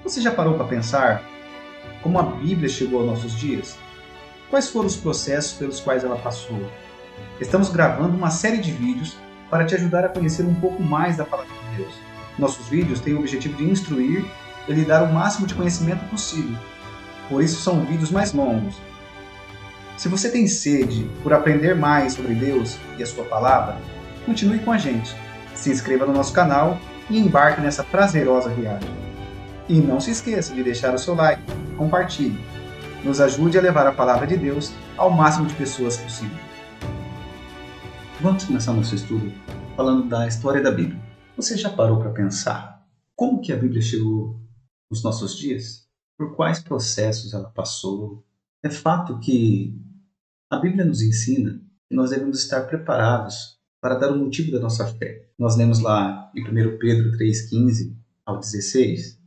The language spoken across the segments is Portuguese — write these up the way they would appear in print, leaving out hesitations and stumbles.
Você já parou para pensar como a Bíblia chegou aos nossos dias? Quais foram os processos pelos quais ela passou? Estamos gravando uma série de vídeos para te ajudar a conhecer um pouco mais da Palavra de Deus. Nossos vídeos têm o objetivo de instruir e lhe dar o máximo de conhecimento possível. Por isso são vídeos mais longos. Se você tem sede por aprender mais sobre Deus e a sua palavra, continue com a gente. Se inscreva no nosso canal e embarque nessa prazerosa viagem. E não se esqueça de deixar o seu like, compartilhe. Nos ajude a levar a palavra de Deus ao máximo de pessoas possível. Vamos começar nosso estudo falando da história da Bíblia. Você já parou para pensar como que a Bíblia chegou nos nossos dias? Por quais processos ela passou? É fato que a Bíblia nos ensina que nós devemos estar preparados para dar o motivo da nossa fé. Nós lemos lá em 1 Pedro 3,15 ao 16: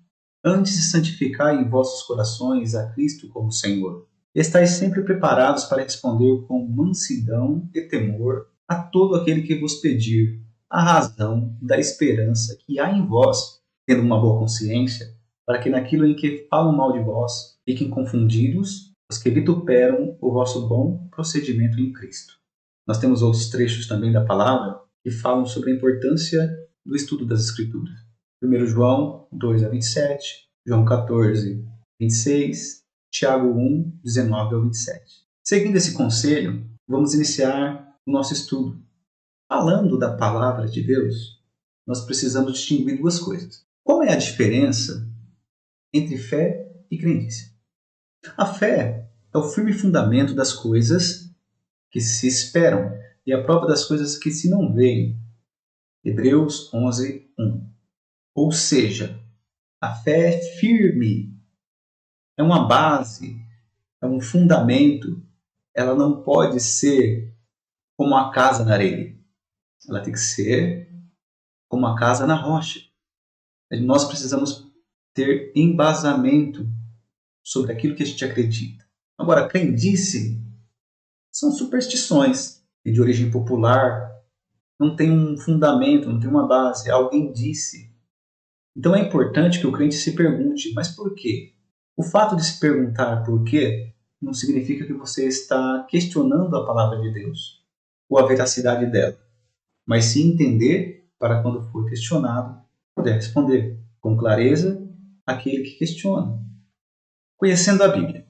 Antes de santificar em vossos corações a Cristo como Senhor, estais sempre preparados para responder com mansidão e temor a todo aquele que vos pedir a razão da esperança que há em vós, tendo uma boa consciência, para que naquilo em que falam mal de vós, fiquem confundidos os que vituperam o vosso bom procedimento em Cristo. Nós temos outros trechos também da palavra que falam sobre a importância do estudo das Escrituras. 1 João 2 a 27, João 14, 26, Tiago 1, 19 ao 27. Seguindo esse conselho, vamos iniciar o nosso estudo. Falando da palavra de Deus, nós precisamos distinguir duas coisas. Qual é a diferença entre fé e crendice? A fé é o firme fundamento das coisas que se esperam e a prova das coisas que se não veem. Hebreus 11, 1. Ou seja, a fé é firme, é uma base, é um fundamento. Ela não pode ser como a casa na areia. Ela tem que ser como a casa na rocha. Nós precisamos ter embasamento sobre aquilo que a gente acredita. Agora, crendice são superstições de origem popular, não tem um fundamento, não tem uma base. Alguém disse. Então é importante que o crente se pergunte, mas por quê? O fato de se perguntar por quê não significa que você está questionando a palavra de Deus ou a veracidade dela, mas sim entender para quando for questionado, poder responder com clareza aquele que questiona. Conhecendo a Bíblia.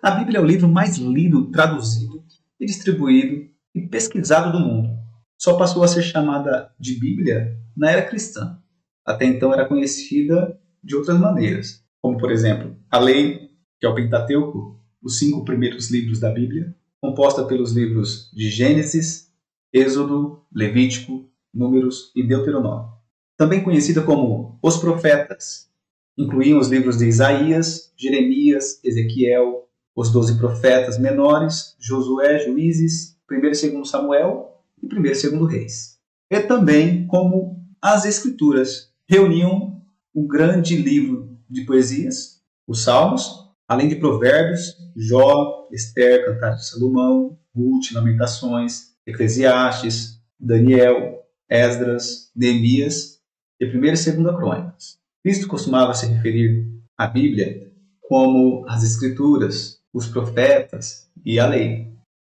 A Bíblia é o livro mais lido, traduzido e distribuído e pesquisado do mundo. Só passou a ser chamada de Bíblia na era cristã. Até então era conhecida de outras maneiras, como por exemplo, a Lei, que é o Pentateuco, os 5 primeiros livros da Bíblia, composta pelos livros de Gênesis, Êxodo, Levítico, Números e Deuteronômio. Também conhecida como os Profetas, incluíam os livros de Isaías, Jeremias, Ezequiel, os 12 profetas menores, Josué, Juízes, 1 e 2 Samuel e 1 e 2 Reis. E também como as Escrituras reuniam um grande livro de poesias, os Salmos, além de Provérbios, Jó, Esther, Cantares de Salomão, Ruth, Lamentações, Eclesiastes, Daniel, Esdras, Neemias e 1 e 2 Crônicas. Cristo costumava se referir à Bíblia como as Escrituras, os profetas e a lei.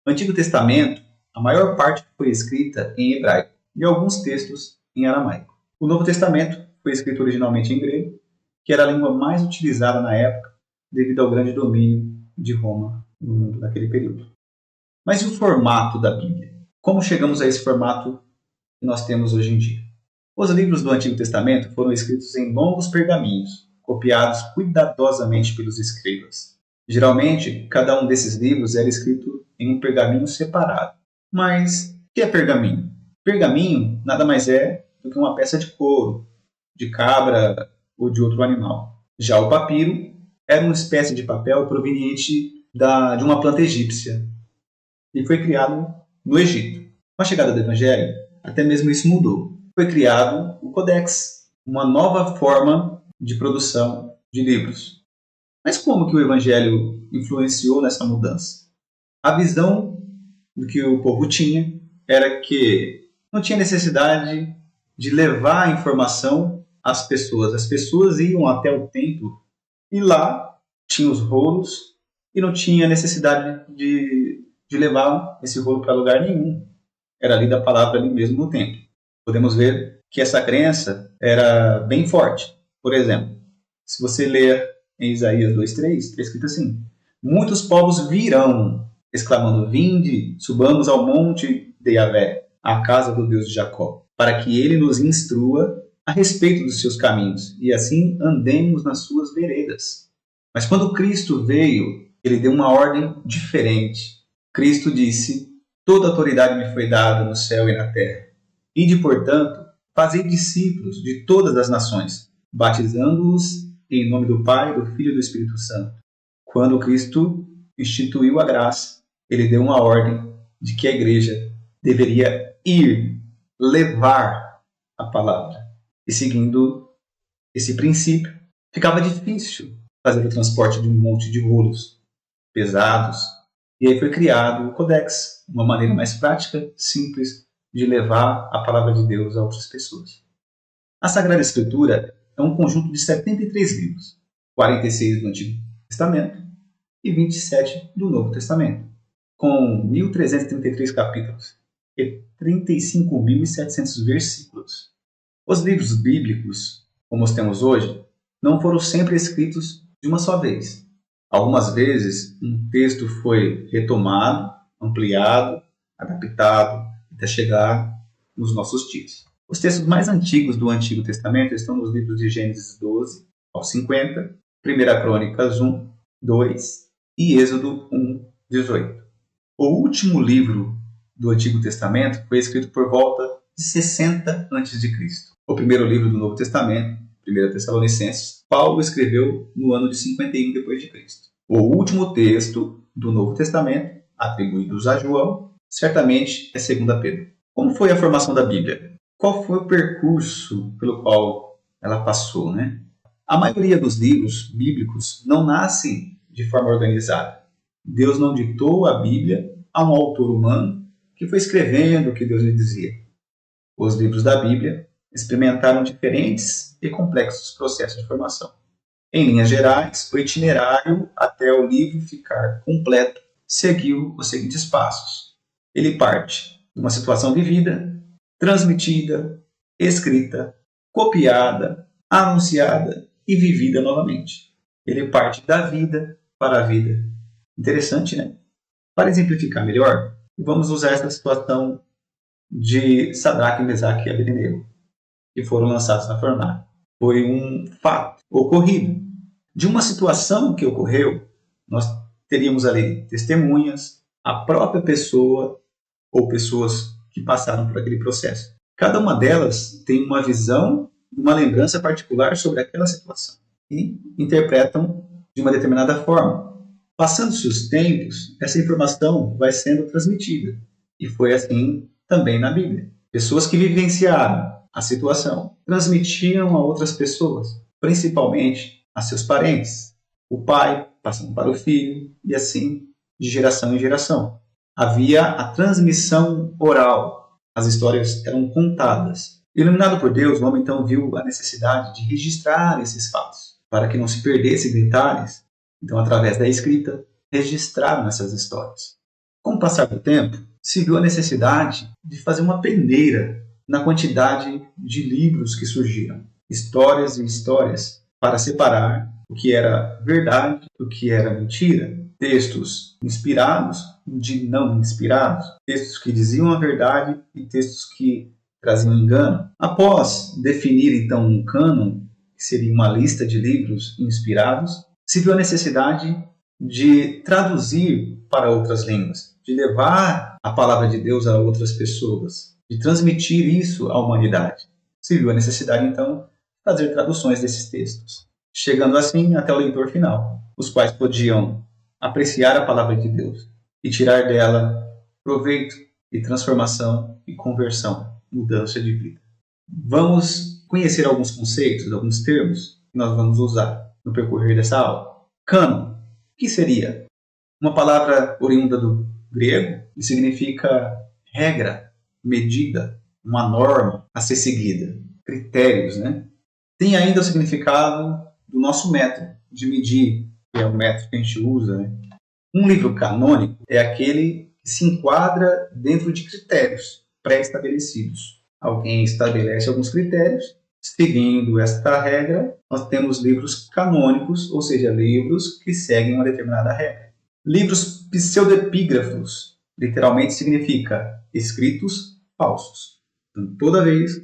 No Antigo Testamento, a maior parte foi escrita em hebraico e alguns textos em aramaico. O Novo Testamento foi escrito originalmente em grego, que era a língua mais utilizada na época devido ao grande domínio de Roma no mundo naquele período. Mas e o formato da Bíblia? Como chegamos a esse formato que nós temos hoje em dia? Os livros do Antigo Testamento foram escritos em longos pergaminhos, copiados cuidadosamente pelos escribas. Geralmente, cada um desses livros era escrito em um pergaminho separado. Mas o que é pergaminho? Pergaminho nada mais é do que uma peça de couro, de cabra ou de outro animal. Já o papiro era uma espécie de papel proveniente de uma planta egípcia e foi criado no Egito. Com a chegada do Evangelho, até mesmo isso mudou. Foi criado o Codex, uma nova forma de produção de livros. Mas como que o Evangelho influenciou nessa mudança? A visão do que o povo tinha era que não tinha necessidade de levar a informação as pessoas. As pessoas iam até o templo e lá tinha os rolos e não tinha necessidade de levar esse rolo para lugar nenhum. Era lida a palavra ali mesmo no templo. Podemos ver que essa crença era bem forte. Por exemplo, se você ler em Isaías 2:3, está escrito assim: muitos povos virão, exclamando: vinde, subamos ao monte de Yahvé, à casa do Deus de Jacó, para que ele nos instrua a respeito dos seus caminhos, e assim andemos nas suas veredas. Mas quando Cristo veio, ele deu uma ordem diferente. Cristo disse: toda autoridade me foi dada no céu e na terra. Ide, portanto, fazei discípulos de todas as nações, batizando-os em nome do Pai, do Filho e do Espírito Santo. Quando Cristo instituiu a graça, ele deu uma ordem de que a igreja deveria ir, levar a palavra. E seguindo esse princípio, ficava difícil fazer o transporte de um monte de rolos pesados. E aí foi criado o Codex, uma maneira mais prática, simples, de levar a palavra de Deus a outras pessoas. A Sagrada Escritura é um conjunto de 73 livros, 46 do Antigo Testamento e 27 do Novo Testamento, com 1.333 capítulos e 35.700 versículos. Os livros bíblicos, como os temos hoje, não foram sempre escritos de uma só vez. Algumas vezes, um texto foi retomado, ampliado, adaptado, até chegar nos nossos dias. Os textos mais antigos do Antigo Testamento estão nos livros de Gênesis 12 ao 50, 1 Crônicas 1, 2 e Êxodo 1, 18. O último livro do Antigo Testamento foi escrito por volta de 60 a.C. O primeiro livro do Novo Testamento, 1 Tessalonicenses, Paulo escreveu no ano de 51 d.C. O último texto do Novo Testamento, atribuídos a João, certamente é 2 Pedro. Como foi a formação da Bíblia? Qual foi o percurso pelo qual ela passou, né? A maioria dos livros bíblicos não nascem de forma organizada. Deus não ditou a Bíblia a um autor humano que foi escrevendo o que Deus lhe dizia. Os livros da Bíblia experimentaram diferentes e complexos processos de formação. Em linhas gerais, o itinerário até o livro ficar completo seguiu os seguintes passos. Ele parte de uma situação vivida, transmitida, escrita, copiada, anunciada e vivida novamente. Ele parte da vida para a vida. Interessante, né? Para exemplificar melhor, vamos usar essa situação de Sadraque, Mesaque e Abednego, que foram lançados na fornalha. Foi um fato ocorrido. De uma situação que ocorreu, nós teríamos ali testemunhas, a própria pessoa ou pessoas que passaram por aquele processo. Cada uma delas tem uma visão, uma lembrança particular sobre aquela situação e interpretam de uma determinada forma. Passando-se os tempos, essa informação vai sendo transmitida. E foi assim também na Bíblia. Pessoas que vivenciaram a situação transmitiam a outras pessoas, principalmente a seus parentes. O pai passando para o filho e assim de geração em geração. Havia a transmissão oral. As histórias eram contadas. Iluminado por Deus, o homem então viu a necessidade de registrar esses fatos, para que não se perdessem detalhes. Então, através da escrita, registraram essas histórias. Com o passar do tempo, se viu a necessidade de fazer uma peneira na quantidade de livros que surgiram. Histórias e histórias para separar o que era verdade do que era mentira. Textos inspirados de não inspirados. Textos que diziam a verdade e textos que traziam engano. Após definir então um cânon, que seria uma lista de livros inspirados, se viu a necessidade de traduzir para outras línguas, de levar a palavra de Deus a outras pessoas, de transmitir isso à humanidade. Se viu a necessidade, então, de fazer traduções desses textos, chegando assim até o leitor final, os quais podiam apreciar a palavra de Deus e tirar dela proveito e transformação e conversão, mudança de vida. Vamos conhecer alguns conceitos, alguns termos que nós vamos usar no percorrer dessa aula. Cânon, o que seria? Uma palavra oriunda do grego que significa regra, medida, uma norma a ser seguida, critérios, né? Tem ainda o significado do nosso método de medir, que é o método que a gente usa, né? Um livro canônico é aquele que se enquadra dentro de critérios pré-estabelecidos. Alguém estabelece alguns critérios, seguindo esta regra, nós temos livros canônicos, ou seja, livros que seguem uma determinada regra. Livros pseudepígrafos, literalmente significa escritos falsos. Então, toda vez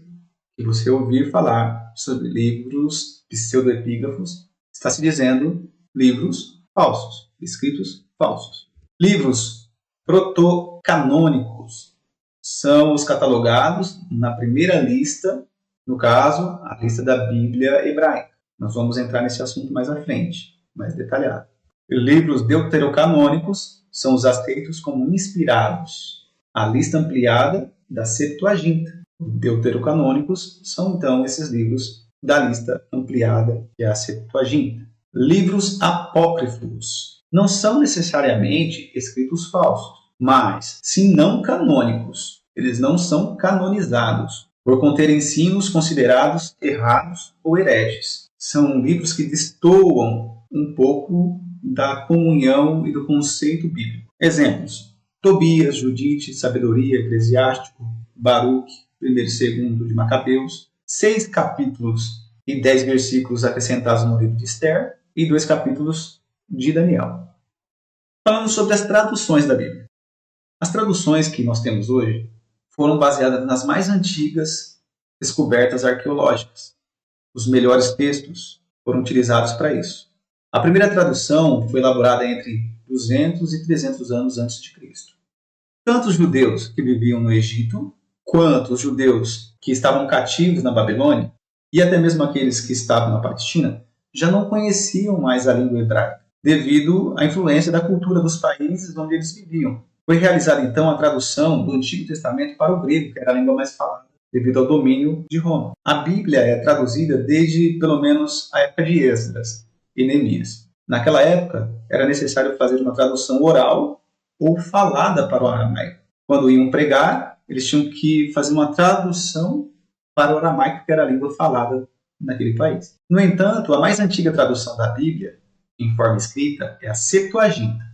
que você ouvir falar sobre livros pseudepígrafos, está se dizendo livros falsos, escritos falsos. Livros protocanônicos são os catalogados na primeira lista, no caso, a lista da Bíblia hebraica. Nós vamos entrar nesse assunto mais à frente, mais detalhado. Livros deuterocanônicos são os aceitos como inspirados. A lista ampliada da Septuaginta. Deuterocanônicos são, então, esses livros da lista ampliada, que é a Septuaginta. Livros apócrifos não são necessariamente escritos falsos, mas, se não canônicos, eles não são canonizados, por conter ensinos considerados errados ou hereges. São livros que destoam um pouco da comunhão e do conceito bíblico. Exemplos: Tobias, Judite, Sabedoria, Eclesiástico, Baruque, 1º e 2º de Macabeus, 6 capítulos e 10 versículos acrescentados no livro de Esther e 2 capítulos de Daniel. Falando sobre as traduções da Bíblia. As traduções que nós temos hoje foram baseadas nas mais antigas descobertas arqueológicas. Os melhores textos foram utilizados para isso. A primeira tradução foi elaborada entre 200 e 300 anos antes de Cristo. Tanto os judeus que viviam no Egito, quanto os judeus que estavam cativos na Babilônia, e até mesmo aqueles que estavam na Palestina, já não conheciam mais a língua hebraica, devido à influência da cultura dos países onde eles viviam. Foi realizada então a tradução do Antigo Testamento para o grego, que era a língua mais falada, devido ao domínio de Roma. A Bíblia é traduzida desde pelo menos a época de Esdras e Neemias. Naquela época, era necessário fazer uma tradução oral ou falada para o aramaico. Quando iam pregar, eles tinham que fazer uma tradução para o aramaico, que era a língua falada naquele país. No entanto, a mais antiga tradução da Bíblia, em forma escrita, é a Septuaginta,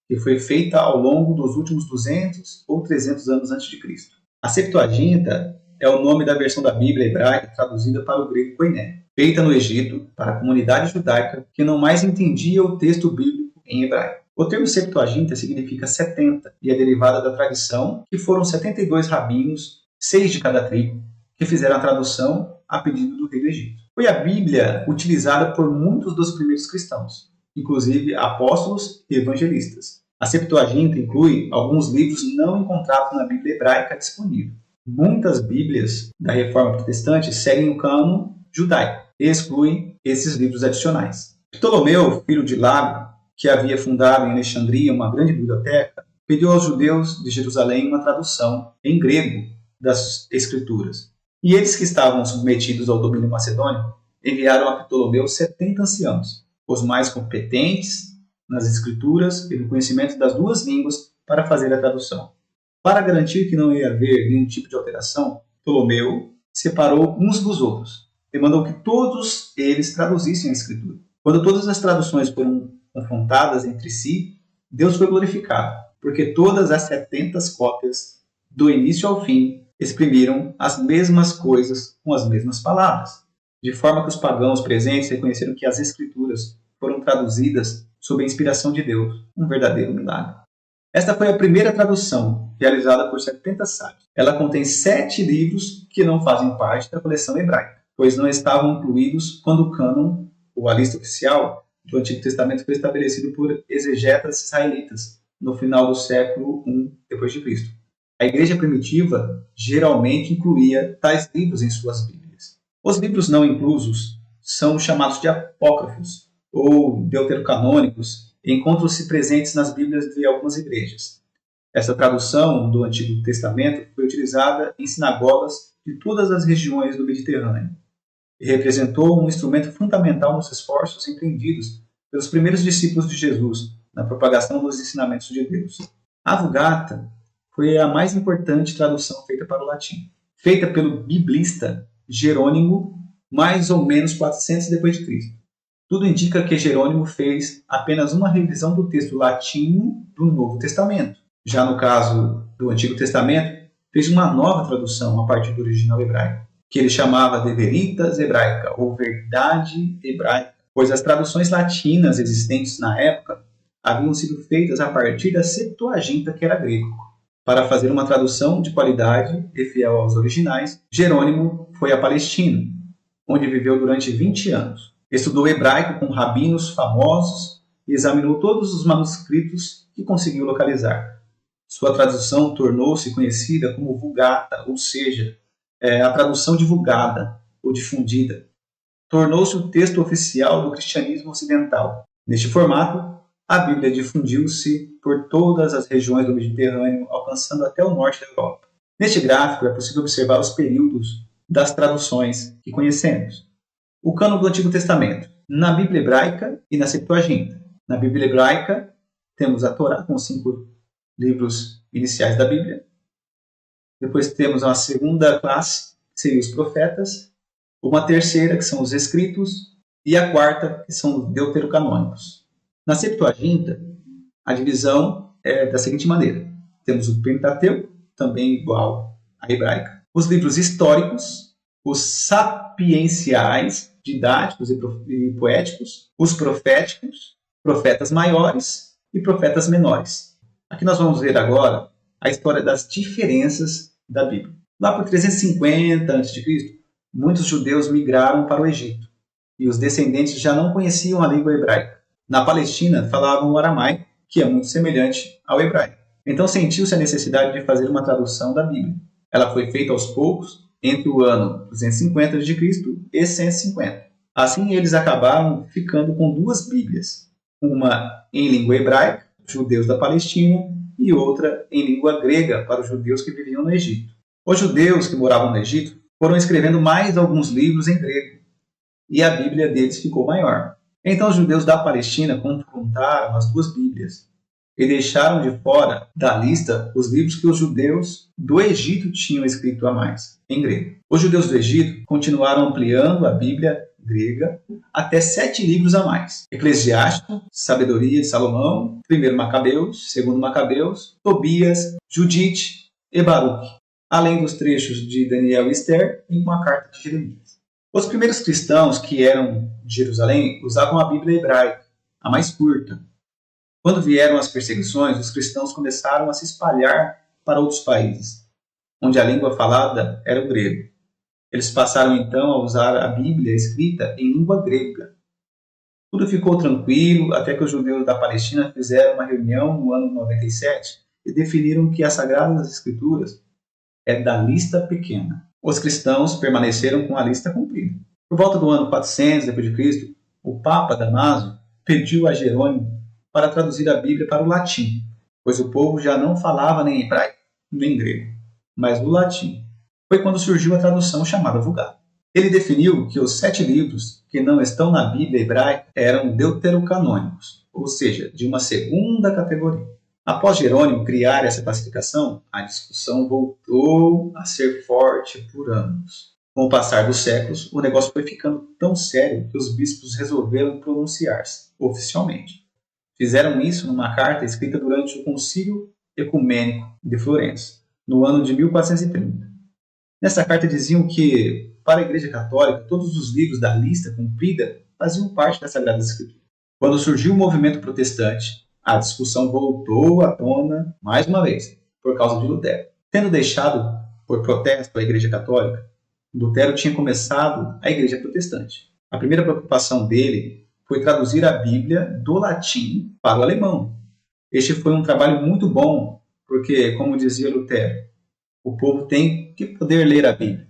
que foi feita ao longo dos últimos 200 ou 300 anos antes de Cristo. A Septuaginta é o nome da versão da Bíblia hebraica traduzida para o grego koiné, feita no Egito para a comunidade judaica que não mais entendia o texto bíblico em hebraico. O termo Septuaginta significa 70 e é derivada da tradição que foram 72 rabinos, 6 de cada tribo, que fizeram a tradução a pedido do rei do Egito. Foi a Bíblia utilizada por muitos dos primeiros cristãos, inclusive apóstolos e evangelistas. A Septuaginta inclui alguns livros não encontrados na Bíblia hebraica disponível. Muitas Bíblias da Reforma Protestante seguem o cânon judaico e excluem esses livros adicionais. Ptolomeu, filho de Lago, que havia fundado em Alexandria uma grande biblioteca, pediu aos judeus de Jerusalém uma tradução em grego das Escrituras. E eles que estavam submetidos ao domínio macedônio enviaram a Ptolomeu 70 anciãos, os mais competentes nas escrituras e no conhecimento das duas línguas para fazer a tradução. Para garantir que não ia haver nenhum tipo de alteração, Ptolomeu separou uns dos outros e mandou que todos eles traduzissem a escritura. Quando todas as traduções foram confrontadas entre si, Deus foi glorificado, porque todas as 70 cópias, do início ao fim, exprimiram as mesmas coisas com as mesmas palavras, de forma que os pagãos presentes reconheceram que as escrituras foram traduzidas sob a inspiração de Deus, um verdadeiro milagre. Esta foi a primeira tradução, realizada por 70 sábios. Ela contém 7 livros que não fazem parte da coleção hebraica, pois não estavam incluídos quando o cânon, ou a lista oficial, do Antigo Testamento foi estabelecido por exegetas israelitas no final do século I d.C. A igreja primitiva geralmente incluía tais livros em suas Bíblias. Os livros não inclusos são chamados de apócrifos ou deuterocanônicos e encontram-se presentes nas Bíblias de algumas igrejas. Essa tradução do Antigo Testamento foi utilizada em sinagogas de todas as regiões do Mediterrâneo e representou um instrumento fundamental nos esforços empreendidos pelos primeiros discípulos de Jesus na propagação dos ensinamentos de Deus. A Vulgata foi a mais importante tradução feita para o latim, feita pelo biblista Jerônimo mais ou menos 400 depois de Cristo. Tudo indica que Jerônimo fez apenas uma revisão do texto latino do Novo Testamento. Já no caso do Antigo Testamento, fez uma nova tradução a partir do original hebraico, que ele chamava de Veritas Hebraica, ou Verdade Hebraica, pois as traduções latinas existentes na época haviam sido feitas a partir da Septuaginta, que era grego. Para fazer uma tradução de qualidade e fiel aos originais, Jerônimo foi à Palestina, onde viveu durante 20 anos. Estudou hebraico com rabinos famosos e examinou todos os manuscritos que conseguiu localizar. Sua tradução tornou-se conhecida como Vulgata, ou seja, a tradução divulgada ou difundida. Tornou-se o texto oficial do cristianismo ocidental. Neste formato, a Bíblia difundiu-se por todas as regiões do Mediterrâneo, alcançando até o norte da Europa. Neste gráfico é possível observar os períodos das traduções que conhecemos. O cânon do Antigo Testamento, na Bíblia Hebraica e na Septuaginta. Na Bíblia Hebraica, temos a Torá, com os 5 livros iniciais da Bíblia. Depois temos uma segunda classe, que seriam os profetas. Uma terceira, que são os escritos. E a quarta, que são os deuterocanônicos. Na Septuaginta, a divisão é da seguinte maneira. Temos o Pentateuco, também igual à hebraica. Os livros históricos, os sapienciais, didáticos e poéticos, os proféticos, profetas maiores e profetas menores. Aqui nós vamos ver agora a história das diferenças da Bíblia. Lá por 350 a.C., muitos judeus migraram para o Egito e os descendentes já não conheciam a língua hebraica. Na Palestina falavam o aramaico, que é muito semelhante ao hebraico. Então sentiu-se a necessidade de fazer uma tradução da Bíblia. Ela foi feita aos poucos, entre o ano 250 a.C. e 150. Assim, eles acabaram ficando com 2 Bíblias, uma em língua hebraica, judeus da Palestina, e outra em língua grega, para os judeus que viviam no Egito. Os judeus que moravam no Egito foram escrevendo mais alguns livros em grego, e a Bíblia deles ficou maior. Então, os judeus da Palestina confrontaram as 2 Bíblias e deixaram de fora da lista os livros que os judeus do Egito tinham escrito a mais, em grego. Os judeus do Egito continuaram ampliando a Bíblia grega até 7 livros a mais. Eclesiástico, Sabedoria de Salomão, 1 Macabeus, 2 Macabeus, Tobias, Judite e Baruque, além dos trechos de Daniel e Esther e uma carta de Jeremias. Os primeiros cristãos que eram de Jerusalém usavam a Bíblia hebraica, a mais curta. Quando vieram as perseguições, os cristãos começaram a se espalhar para outros países, onde a língua falada era o grego. Eles passaram então a usar a Bíblia escrita em língua grega. Tudo ficou tranquilo até que os judeus da Palestina fizeram uma reunião no ano 97 e definiram que as Sagradas Escrituras é da lista pequena. Os cristãos permaneceram com a lista cumprida. Por volta do ano 400 d.C., o Papa Damásio pediu a Jerônimo para traduzir a Bíblia para o latim, pois o povo já não falava nem hebraico nem grego, mas o latim. Foi quando surgiu a tradução chamada Vulgata. Ele definiu que os 7 livros que não estão na Bíblia hebraica eram deuterocanônicos, ou seja, de uma segunda categoria. Após Jerônimo criar essa classificação, a discussão voltou a ser forte por anos. Com o passar dos séculos, o negócio foi ficando tão sério que os bispos resolveram pronunciar-se oficialmente. Fizeram isso numa carta escrita durante o Concílio Ecumênico de Florença, no ano de 1430. Nessa carta diziam que, para a Igreja Católica, todos os livros da lista cumprida faziam parte da Sagrada Escritura. Quando surgiu o movimento protestante, a discussão voltou à tona mais uma vez, por causa de Lutero. Tendo deixado por protesto a Igreja Católica, Lutero tinha começado a Igreja Protestante. A primeira preocupação dele foi traduzir a Bíblia do latim para o alemão. Este foi um trabalho muito bom, porque, como dizia Lutero, o povo tem que poder ler a Bíblia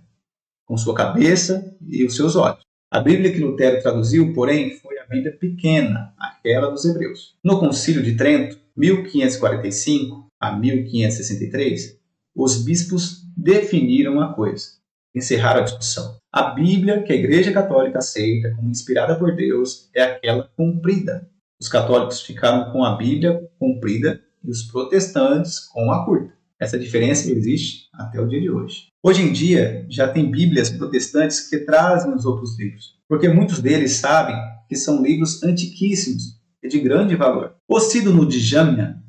com sua cabeça e os seus olhos. A Bíblia que Lutero traduziu, porém, foi a Bíblia pequena, aquela dos hebreus. No Concílio de Trento, 1545 a 1563, os bispos definiram uma coisa, encerraram a discussão. A Bíblia que a Igreja Católica aceita como inspirada por Deus é aquela comprida. Os católicos ficaram com a Bíblia comprida e os protestantes com a curta. Essa diferença existe até o dia de hoje. Hoje em dia, já tem bíblias protestantes que trazem os outros livros, porque muitos deles sabem que são livros antiquíssimos e de grande valor. O Sínodo de Jamnia,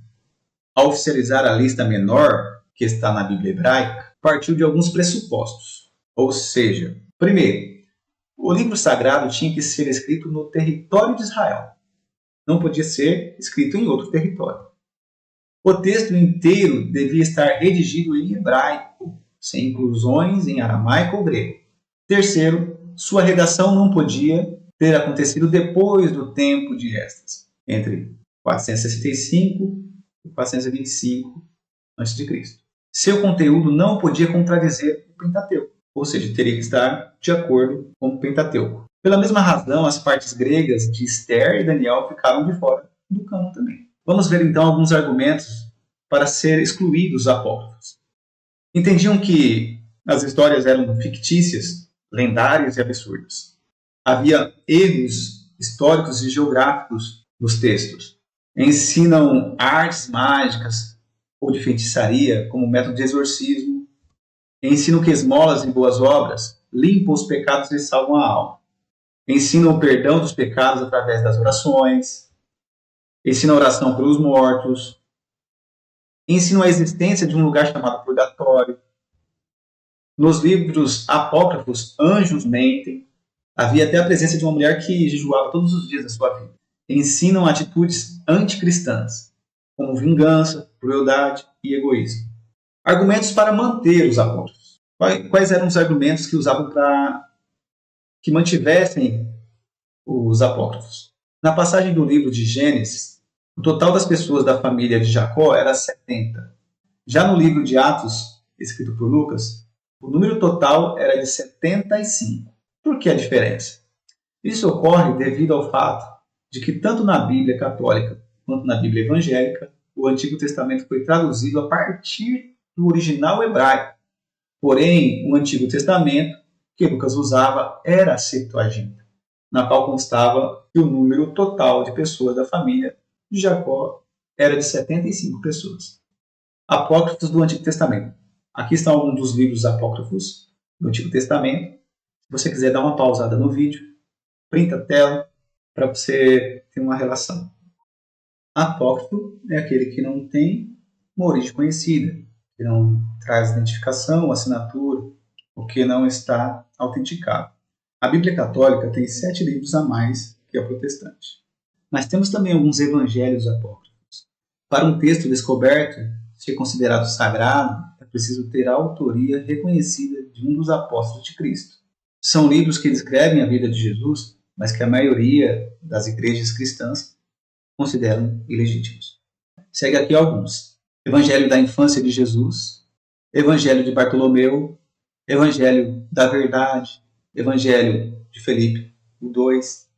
ao oficializar a lista menor que está na Bíblia hebraica, partiu de alguns pressupostos. Ou seja, primeiro, o livro sagrado tinha que ser escrito no território de Israel. Não podia ser escrito em outro território. O texto inteiro devia estar redigido em hebraico, sem inclusões em aramaico ou grego. Terceiro, sua redação não podia ter acontecido depois do tempo de Esdras, entre 465 e 425 a.C. Seu conteúdo não podia contradizer o Pentateuco, ou seja, teria que estar de acordo com o Pentateuco. Pela mesma razão, as partes gregas de Esther e Daniel ficaram de fora do cânon também. Vamos ver então alguns argumentos para ser excluídos os apócrifos. Entendiam que as histórias eram fictícias, lendárias e absurdas. Havia erros históricos e geográficos nos textos. Ensinam artes mágicas ou de feitiçaria como método de exorcismo. Ensinam que esmolas e boas obras limpam os pecados e salvam a alma. Ensinam o perdão dos pecados através das orações. Ensinam a oração pelos mortos. Ensinam a existência de um lugar chamado purgatório. Nos livros apócrifos, anjos mentem. Havia até a presença de uma mulher que jejuava todos os dias da sua vida. Ensinam atitudes anticristãs, como vingança, crueldade e egoísmo. Argumentos para manter os apócrifos. Quais eram os argumentos que usavam para que mantivessem os apócrifos? Na passagem do livro de Gênesis, o total das pessoas da família de Jacó era 70. Já no livro de Atos, escrito por Lucas, o número total era de 75. Por que a diferença? Isso ocorre devido ao fato de que tanto na Bíblia católica quanto na Bíblia evangélica, o Antigo Testamento foi traduzido a partir do original hebraico. Porém, o Antigo Testamento que Lucas usava era a Septuaginta, na qual constava que o número total de pessoas da família de Jacó era de 75 pessoas. Apócrifos do Antigo Testamento. Aqui estão alguns dos livros apócrifos do Antigo Testamento. Se você quiser dar uma pausada no vídeo, printa a tela para você ter uma relação. Apócrifo é aquele que não tem uma origem conhecida, que não traz identificação, assinatura, o que não está autenticado. A Bíblia Católica tem 7 livros a mais que a protestante. Mas temos também alguns evangelhos apócrifos. Para um texto descoberto ser considerado sagrado, é preciso ter a autoria reconhecida de um dos apóstolos de Cristo. São livros que descrevem a vida de Jesus, mas que a maioria das igrejas cristãs consideram ilegítimos. Segue aqui alguns. Evangelho da infância de Jesus, Evangelho de Bartolomeu, Evangelho da Verdade, Evangelho de Felipe, o 2,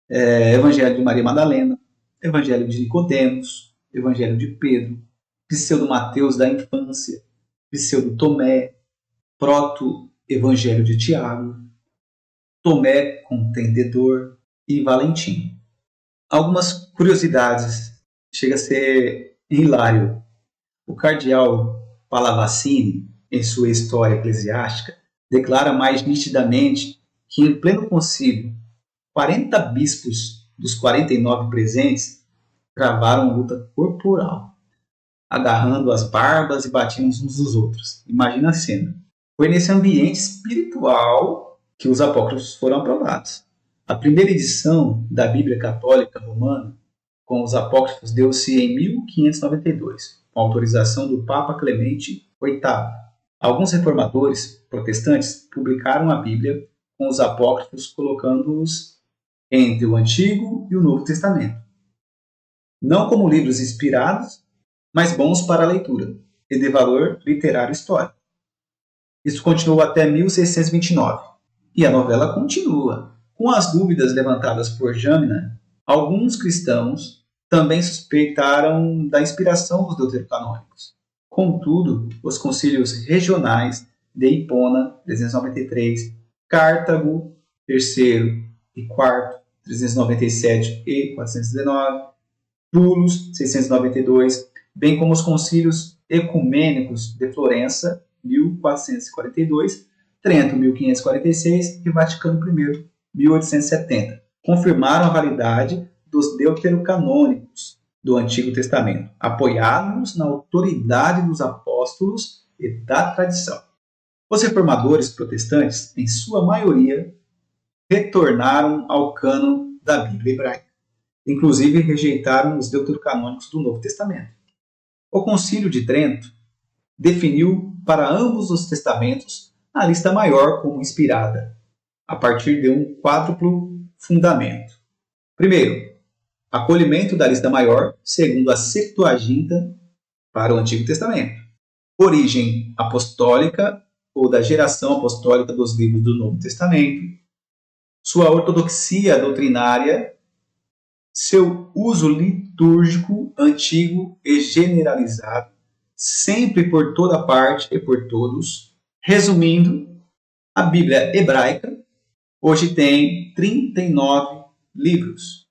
Evangelho de Maria Madalena, Evangelho de Nicodemos, Evangelho de Pedro, Pseudo-Mateus da infância, Pseudo-Tomé, Proto-Evangelho de Tiago, Tomé Contendedor e Valentim. Algumas curiosidades, chega a ser hilário. O cardeal Pallavicini, em sua História Eclesiástica, declara mais nitidamente que em pleno concílio, 40 bispos dos 49 presentes travaram luta corporal, agarrando as barbas e batendo uns nos outros. Imagina a cena. Foi nesse ambiente espiritual que os apócrifos foram aprovados. A primeira edição da Bíblia Católica Romana, com os apócrifos, deu-se em 1592, com autorização do Papa Clemente VIII. Alguns reformadores protestantes publicaram a Bíblia com os apócrifos, colocando-os entre o Antigo e o Novo Testamento. Não como livros inspirados, mas bons para a leitura e de valor literário histórico. Isso continuou até 1629. E a novela continua. Com as dúvidas levantadas por Jamnia, alguns cristãos também suspeitaram da inspiração dos deuterocanônicos. Contudo, os concílios regionais de Hipona, 393, Cartago, III e IV, 397 e 419, Tulos, 692, bem como os concílios ecumênicos de Florença, 1442, Trento, 1546 e Vaticano I, 1870. Confirmaram a validade dos deuterocanônicos do Antigo Testamento, apoiados na autoridade dos apóstolos e da tradição. Os reformadores protestantes, em sua maioria, retornaram ao cânon da Bíblia hebraica. Inclusive, rejeitaram os deuterocanônicos do Novo Testamento. O Concílio de Trento definiu para ambos os testamentos a lista maior como inspirada, a partir de um quádruplo fundamento. Primeiro, acolhimento da lista maior, segundo a Septuaginta, para o Antigo Testamento. Origem apostólica ou da geração apostólica dos livros do Novo Testamento. Sua ortodoxia doutrinária, seu uso litúrgico antigo e generalizado, sempre por toda parte e por todos. Resumindo, a Bíblia hebraica hoje tem 39 livros.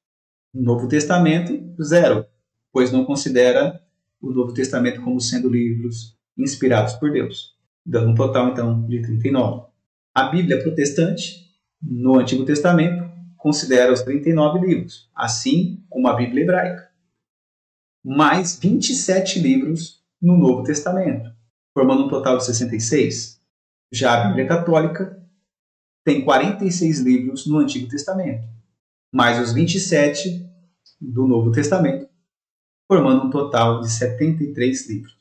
O Novo Testamento, 0, pois não considera o Novo Testamento como sendo livros inspirados por Deus, dando um total, então, de 39. A Bíblia protestante, no Antigo Testamento, considera os 39 livros, assim como a Bíblia hebraica, mais 27 livros no Novo Testamento, formando um total de 66. Já a Bíblia católica tem 46 livros no Antigo Testamento, mais os 27 do Novo Testamento, formando um total de 73 livros.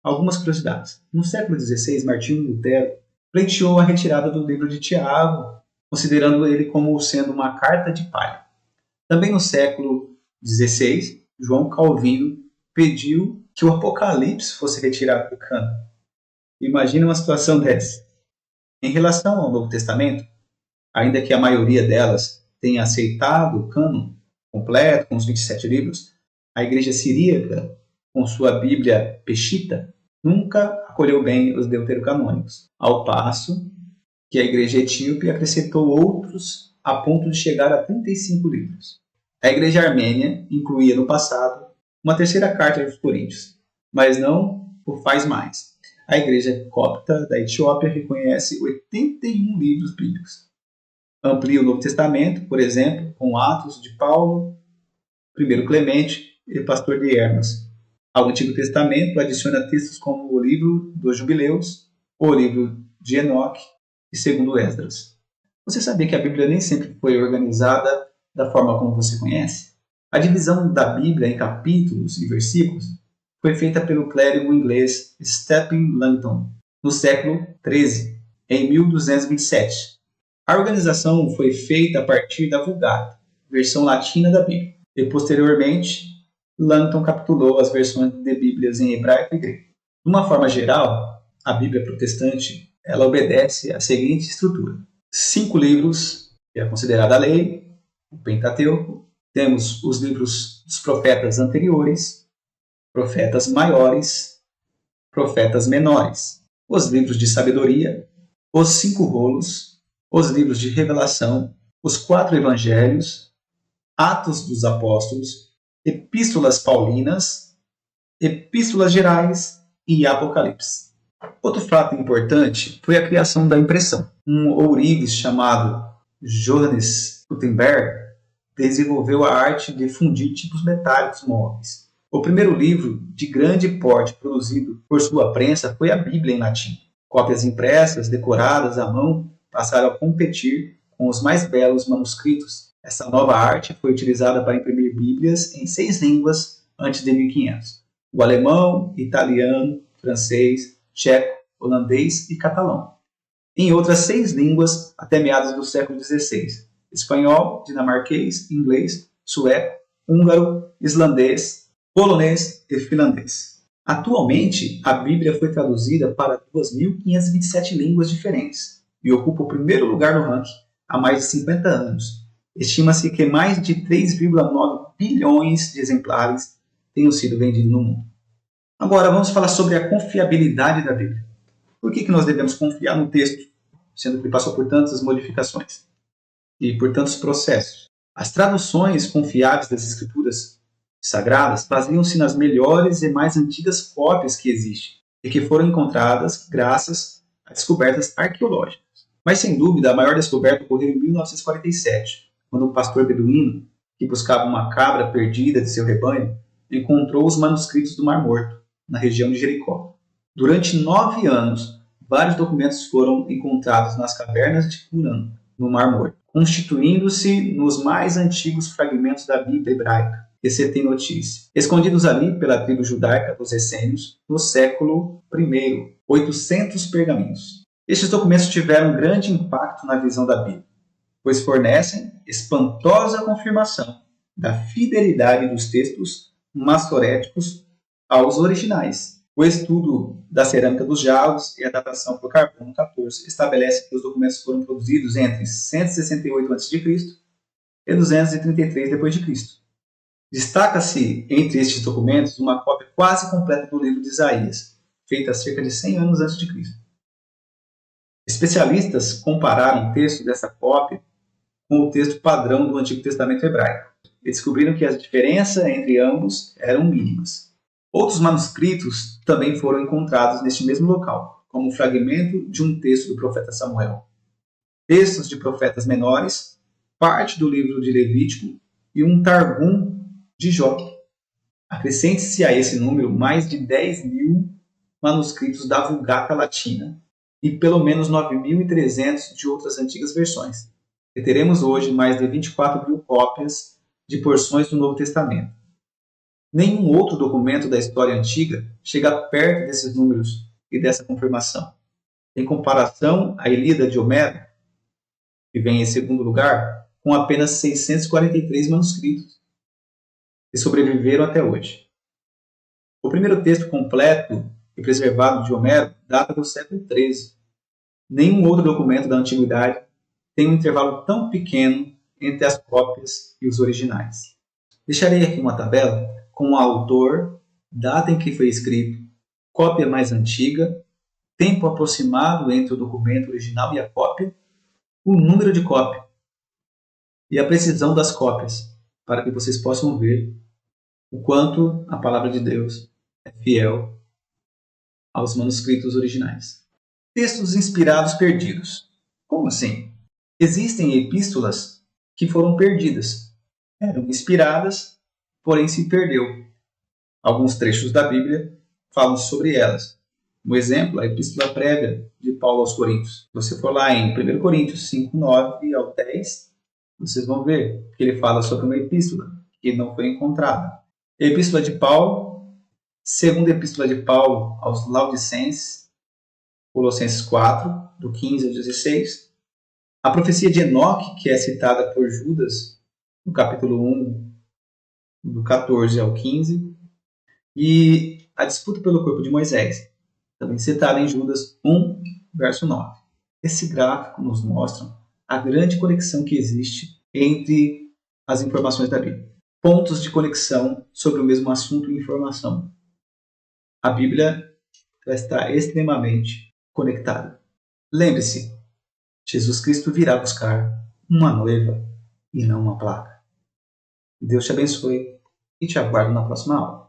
Algumas curiosidades. No século XVI, Martinho Lutero pleiteou a retirada do livro de Tiago, considerando ele como sendo uma carta de palha. Também no século XVI, João Calvino pediu que o Apocalipse fosse retirado do cânon. Imagina uma situação dessa. Em relação ao Novo Testamento, ainda que a maioria delas tenha aceitado o cânon completo, com os 27 livros, a Igreja Siríaca, com sua Bíblia Peshitta, nunca acolheu bem os deuterocanônicos, ao passo que a Igreja Etíope acrescentou outros a ponto de chegar a 35 livros. A Igreja Armênia incluía no passado uma terceira carta aos Coríntios, mas não o faz mais. A Igreja Copta da Etiópia reconhece 81 livros bíblicos. Amplia o Novo Testamento, por exemplo, com Atos de Paulo, 1 Clemente e Pastor de Hermas. Ao Antigo Testamento adiciona textos como o livro dos Jubileus, o livro de Enoque e segundo Esdras. Você sabia que a Bíblia nem sempre foi organizada da forma como você conhece? A divisão da Bíblia em capítulos e versículos foi feita pelo clérigo inglês Stephen Langton no século XIII, em 1227. A organização foi feita a partir da Vulgata, versão latina da Bíblia, e posteriormente Langton capturou as versões de Bíblias em hebraico e grego. De uma forma geral, a Bíblia protestante ela obedece à seguinte estrutura: 5 livros, que é considerada a lei, o Pentateuco. Temos os livros dos profetas anteriores, profetas maiores, profetas menores, os livros de sabedoria, os 5 rolos, os livros de revelação, os 4 evangelhos, Atos dos Apóstolos, epístolas paulinas, epístolas gerais e Apocalipse. Outro fato importante foi a criação da impressão. Um ourives chamado Johannes Gutenberg desenvolveu a arte de fundir tipos metálicos móveis. O primeiro livro de grande porte produzido por sua prensa foi a Bíblia em latim. Cópias impressas, decoradas à mão, passaram a competir com os mais belos manuscritos. Essa nova arte foi utilizada para imprimir Bíblias em 6 línguas antes de 1500. O alemão, italiano, francês, tcheco, holandês e catalão. Em outras 6 línguas até meados do século XVI: espanhol, dinamarquês, inglês, sueco, húngaro, islandês, polonês e finlandês. Atualmente, a Bíblia foi traduzida para 2.527 línguas diferentes e ocupa o primeiro lugar no ranking há mais de 50 anos. Estima-se que mais de 3,9 bilhões de exemplares tenham sido vendidos no mundo. Agora, vamos falar sobre a confiabilidade da Bíblia. Por que nós devemos confiar no texto, sendo que ele passou por tantas modificações e por tantos processos? As traduções confiáveis das Escrituras sagradas baseam-se nas melhores e mais antigas cópias que existem e que foram encontradas graças a descobertas arqueológicas. Mas, sem dúvida, a maior descoberta ocorreu em 1947, quando um pastor beduíno, que buscava uma cabra perdida de seu rebanho, encontrou os manuscritos do Mar Morto, na região de Jericó. Durante 9 anos, vários documentos foram encontrados nas cavernas de Qumran, no Mar Morto, constituindo-se nos mais antigos fragmentos da Bíblia hebraica que se tem notícia, escondidos ali pela tribo judaica dos essênios no século I, 800 pergaminhos. Estes documentos tiveram um grande impacto na visão da Bíblia, pois fornecem espantosa confirmação da fidelidade dos textos maçoréticos aos originais. O estudo da cerâmica dos jarros e a datação por carbono 14 estabelece que os documentos foram produzidos entre 168 a.C. e 233 d.C. Destaca-se entre estes documentos uma cópia quase completa do livro de Isaías, feita há cerca de 100 anos antes de Cristo. Especialistas compararam o texto dessa cópia com o texto padrão do Antigo Testamento hebraico e descobriram que as diferenças entre ambos eram mínimas. Outros manuscritos também foram encontrados neste mesmo local, como um fragmento de um texto do profeta Samuel, textos de profetas menores, parte do livro de Levítico e um Targum de Jó. Acrescente-se a esse número mais de 10.000 manuscritos da Vulgata Latina e pelo menos 9.300 de outras antigas versões. E teremos hoje mais de 24.000 cópias de porções do Novo Testamento. Nenhum outro documento da história antiga chega perto desses números e dessa confirmação. Em comparação à Ilíada de Homero, que vem em segundo lugar, com apenas 643 manuscritos, que sobreviveram até hoje. O primeiro texto completo e preservado de Homero data do século XIII. Nenhum outro documento da antiguidade tem um intervalo tão pequeno entre as cópias e os originais. Deixarei aqui uma tabela com o autor, data em que foi escrito, cópia mais antiga, tempo aproximado entre o documento original e a cópia, o número de cópia e a precisão das cópias, para que vocês possam ver o quanto a palavra de Deus é fiel aos manuscritos originais. Textos inspirados perdidos. Como assim? Existem epístolas que foram perdidas. Eram inspiradas, porém se perdeu. Alguns trechos da Bíblia falam sobre elas. Um exemplo, a epístola prévia de Paulo aos Coríntios. Se você for lá em 1 Coríntios 5, 9 ao 10, vocês vão ver que ele fala sobre uma epístola que não foi encontrada. A epístola de Paulo, segunda epístola de Paulo aos Laodicenses, Colossenses 4, do 15 ao 16. A profecia de Enoque, que é citada por Judas, no capítulo 1, do 14 ao 15. E a disputa pelo corpo de Moisés, também citada em Judas 1, verso 9. Esse gráfico nos mostra a grande conexão que existe entre as informações da Bíblia. Pontos de conexão sobre o mesmo assunto e informação. A Bíblia está extremamente conectada. Lembre-se, Jesus Cristo virá buscar uma noiva e não uma placa. Deus te abençoe e te aguardo na próxima aula.